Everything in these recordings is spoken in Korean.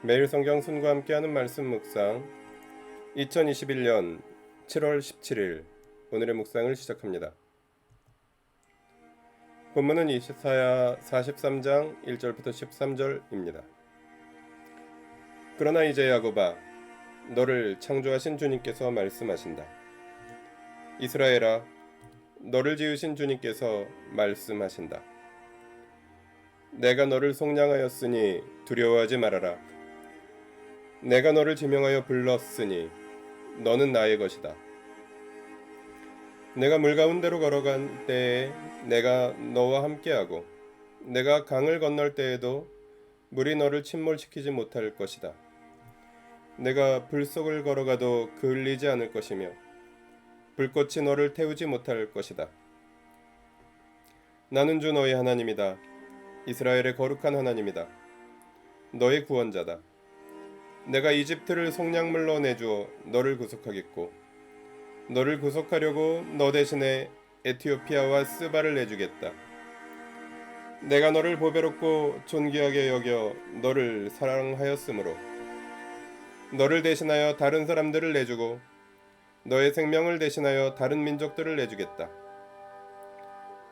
매일 성경 순과 함께하는 말씀 묵상 2021년 7월 17일 오늘의 묵상을 시작합니다. 본문은 이사야 43장 1절부터 13절입니다. 그러나 이제 야곱아, 너를 창조하신 주님께서 말씀하신다. 이스라엘아, 너를 지으신 주님께서 말씀하신다. 내가 너를 속량하였으니 두려워하지 말아라. 내가 너를 지명하여 불렀으니 너는 나의 것이다. 내가 물 가운데로 걸어간 때에 내가 너와 함께하고 내가 강을 건널 때에도 물이 너를 침몰시키지 못할 것이다. 내가 불 속을 걸어가도 그을리지 않을 것이며 불꽃이 너를 태우지 못할 것이다. 나는 주 너의 하나님이다. 이스라엘의 거룩한 하나님이다. 너의 구원자다. 내가 이집트를 속량물로 내주어 너를 구속하겠고 너를 구속하려고 너 대신에 에티오피아와 스바를 내주겠다. 내가 너를 보배롭고 존귀하게 여겨 너를 사랑하였으므로 너를 대신하여 다른 사람들을 내주고 너의 생명을 대신하여 다른 민족들을 내주겠다.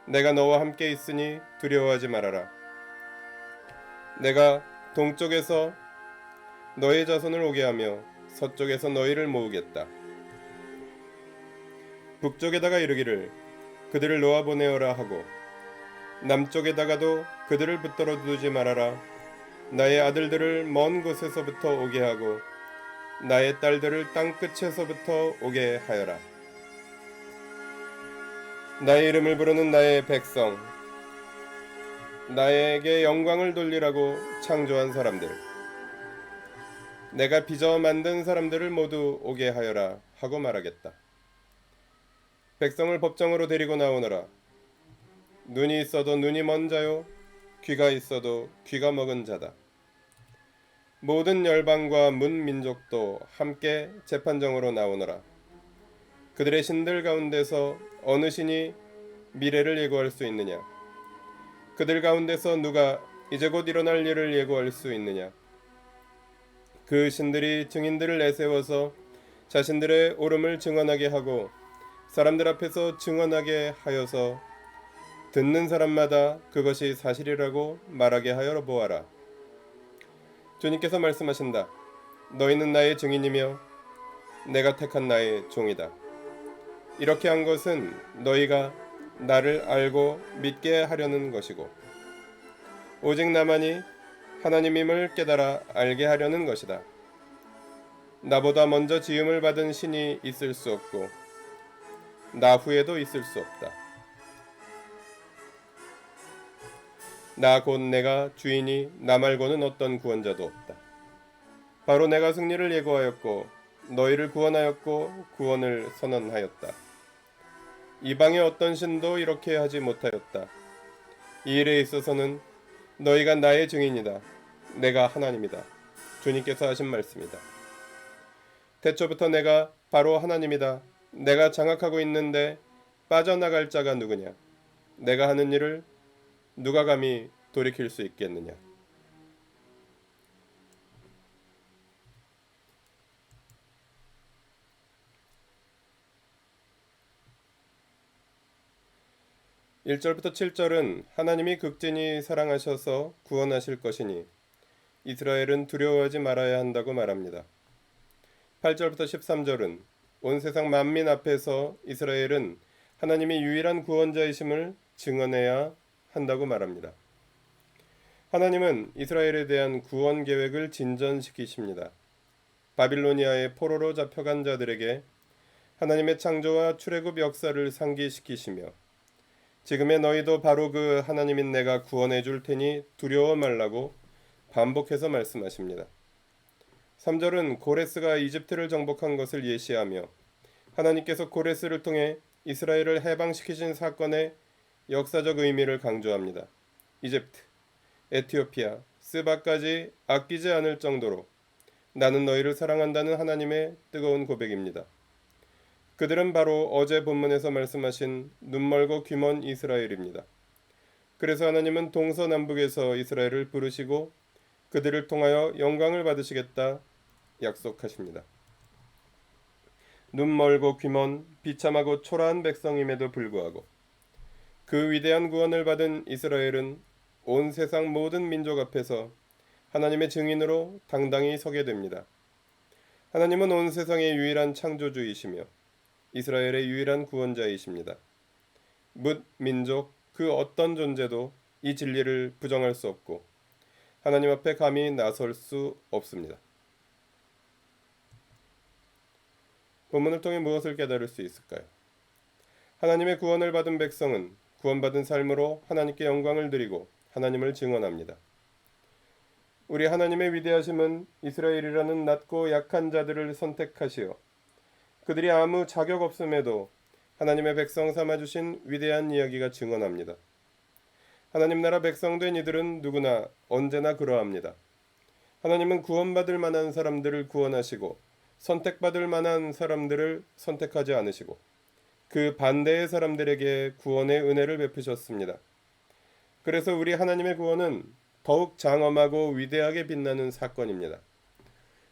내가 너와 함께 있으니 두려워하지 말아라. 내가 동쪽에서 너의 자손을 오게 하며 서쪽에서 너희를 모으겠다. 북쪽에다가 이르기를 그들을 놓아 보내어라 하고 남쪽에다가도 그들을 붙들어 두지 말아라. 나의 아들들을 먼 곳에서부터 오게 하고 나의 딸들을 땅 끝에서부터 오게 하여라. 나의 이름을 부르는 나의 백성, 나에게 영광을 돌리라고 창조한 사람들, 내가 빚어 만든 사람들을 모두 오게 하여라 하고 말하겠다. 백성을 법정으로 데리고 나오너라. 눈이 있어도 눈이 먼 자요, 귀가 있어도 귀가 먹은 자다. 모든 열방과 문민족도 함께 재판정으로 나오너라. 그들의 신들 가운데서 어느 신이 미래를 예고할 수 있느냐? 그들 가운데서 누가 이제 곧 일어날 일을 예고할 수 있느냐? 그 신들이 증인들을 내세워서 자신들의 옳음을 증언하게 하고 사람들 앞에서 증언하게 하여서 듣는 사람마다 그것이 사실이라고 말하게 하여 보아라. 주님께서 말씀하신다. 너희는 나의 증인이며 내가 택한 나의 종이다. 이렇게 한 것은 너희가 나를 알고 믿게 하려는 것이고 오직 나만이 하나님임을 깨달아 알게 하려는 것이다. 나보다 먼저 지음을 받은 신이 있을 수 없고 나 후에도 있을 수 없다. 나 곧 내가 주이니 나 말고는 어떤 구원자도 없다. 바로 내가 승리를 예고하였고 너희를 구원하였고 구원을 선언하였다. 이방의 어떤 신도 이렇게 하지 못하였다. 이 일에 있어서는 너희가 나의 증인이다. 내가 하나님이다. 주님께서 하신 말씀이다. 태초부터 내가 바로 하나님이다. 내가 장악하고 있는데 빠져나갈 자가 누구냐? 내가 하는 일을 누가 감히 돌이킬 수 있겠느냐? (1절부터) (7절은) 하나님이 극진히 사랑하셔서 구원하실 것이니 이스라엘은 두려워하지 말아야 한다고 말합니다. (8절부터) (13절은) 온 세상 만민 앞에서 이스라엘은 하나님이 유일한 구원자이심을 증언해야 한다고 말합니다. 하나님은 이스라엘에 대한 구원 계획을 진전시키십니다. 바빌로니아의 포로로 잡혀간 자들에게 하나님의 창조와 출애굽 역사를 상기시키시며 지금의 너희도 바로 그 하나님인 내가 구원해 줄 테니 두려워 말라고 반복해서 말씀하십니다. 3절은 고레스가 이집트를 정복한 것을 예시하며 하나님께서 고레스를 통해 이스라엘을 해방시키신 사건의 역사적 의미를 강조합니다. 이집트, 에티오피아, 스바까지 아끼지 않을 정도로 나는 너희를 사랑한다는 하나님의 뜨거운 고백입니다. 그들은 바로 어제 본문에서 말씀하신 눈멀고 귀먼 이스라엘입니다. 그래서 하나님은 동서남북에서 이스라엘을 부르시고 그들을 통하여 영광을 받으시겠다 약속하십니다. 눈 멀고 귀 먼 비참하고 초라한 백성임에도 불구하고 그 위대한 구원을 받은 이스라엘은 온 세상 모든 민족 앞에서 하나님의 증인으로 당당히 서게 됩니다. 하나님은 온 세상의 유일한 창조주이시며 이스라엘의 유일한 구원자이십니다. 뭇 민족 그 어떤 존재도 이 진리를 부정할 수 없고 하나님 앞에 감히 나설 수 없습니다. 본문을 통해 무엇을 깨달을 수 있을까요? 하나님의 구원을 받은 백성은 구원받은 삶으로 하나님께 영광을 드리고 하나님을 증언합니다. 우리 하나님의 위대하심은 이스라엘이라는 낮고 약한 자들을 선택하시어 그들이 아무 자격 없음에도 하나님의 백성 삼아주신 위대한 이야기가 증언합니다. 하나님 나라 백성된 이들은 누구나 언제나 그러합니다. 하나님은 구원받을 만한 사람들을 구원하시고 선택받을 만한 사람들을 선택하지 않으시고 그 반대의 사람들에게 구원의 은혜를 베푸셨습니다. 그래서 우리 하나님의 구원은 더욱 장엄하고 위대하게 빛나는 사건입니다.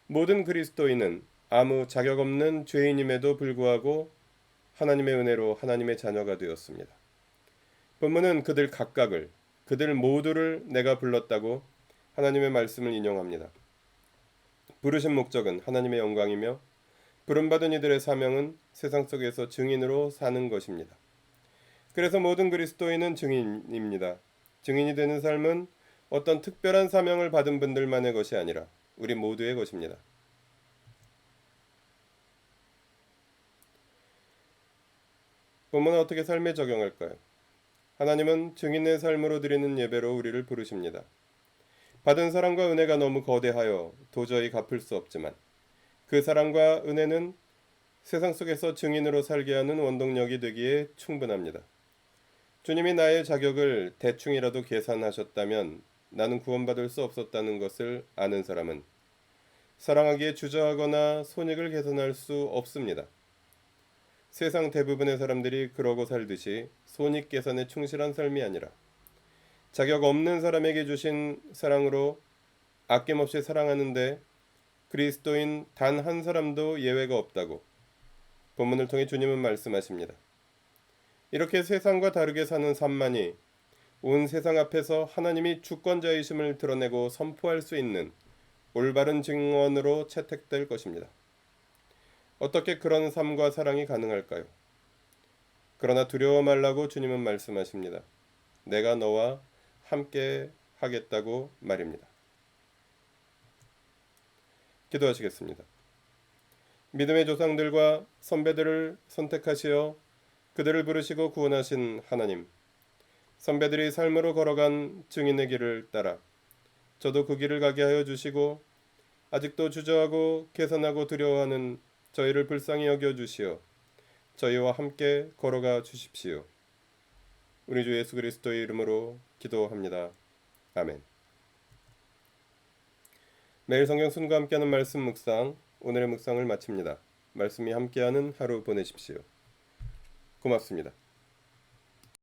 모든 그리스도인은 아무 자격 없는 죄인임에도 불구하고 하나님의 은혜로 하나님의 자녀가 되었습니다. 본문은 그들 각각을, 그들 모두를 내가 불렀다고 하나님의 말씀을 인용합니다. 부르신 목적은 하나님의 영광이며 부름받은 이들의 사명은 세상 속에서 증인으로 사는 것입니다. 그래서 모든 그리스도인은 증인입니다. 증인이 되는 삶은 어떤 특별한 사명을 받은 분들만의 것이 아니라 우리 모두의 것입니다. 본문은 어떻게 삶에 적용할까요? 하나님은 증인의 삶으로 드리는 예배로 우리를 부르십니다. 받은 사랑과 은혜가 너무 거대하여 도저히 갚을 수 없지만 그 사랑과 은혜는 세상 속에서 증인으로 살게 하는 원동력이 되기에 충분합니다. 주님이 나의 자격을 대충이라도 계산하셨다면 나는 구원받을 수 없었다는 것을 아는 사람은 사랑하기에 주저하거나 손익을 계산할 수 없습니다. 세상 대부분의 사람들이 그러고 살듯이 손익 계산에 충실한 삶이 아니라 자격 없는 사람에게 주신 사랑으로 아낌없이 사랑하는데 그리스도인 단 한 사람도 예외가 없다고 본문을 통해 주님은 말씀하십니다. 이렇게 세상과 다르게 사는 삶만이 온 세상 앞에서 하나님이 주권자이심을 드러내고 선포할 수 있는 올바른 증언으로 채택될 것입니다. 어떻게 그런 삶과 사랑이 가능할까요? 그러나 두려워 말라고 주님은 말씀하십니다. 내가 너와 함께 하겠다고 말입니다. 기도하시겠습니다. 믿음의 조상들과 선배들을 선택하시어 그들을 부르시고 구원하신 하나님, 선배들이 삶으로 걸어간 증인의 길을 따라 저도 그 길을 가게 하여 주시고 아직도 주저하고 계산하고 두려워하는 저희를 불쌍히 여겨 주시어 저희와 함께 걸어가 주십시오. 우리 주 예수 그리스도의 이름으로 기도합니다. 아멘. 매일 성경 순과 함께하는 말씀 묵상, 오늘의 묵상을 마칩니다. 말씀이 함께하는 하루 보내십시오. 고맙습니다.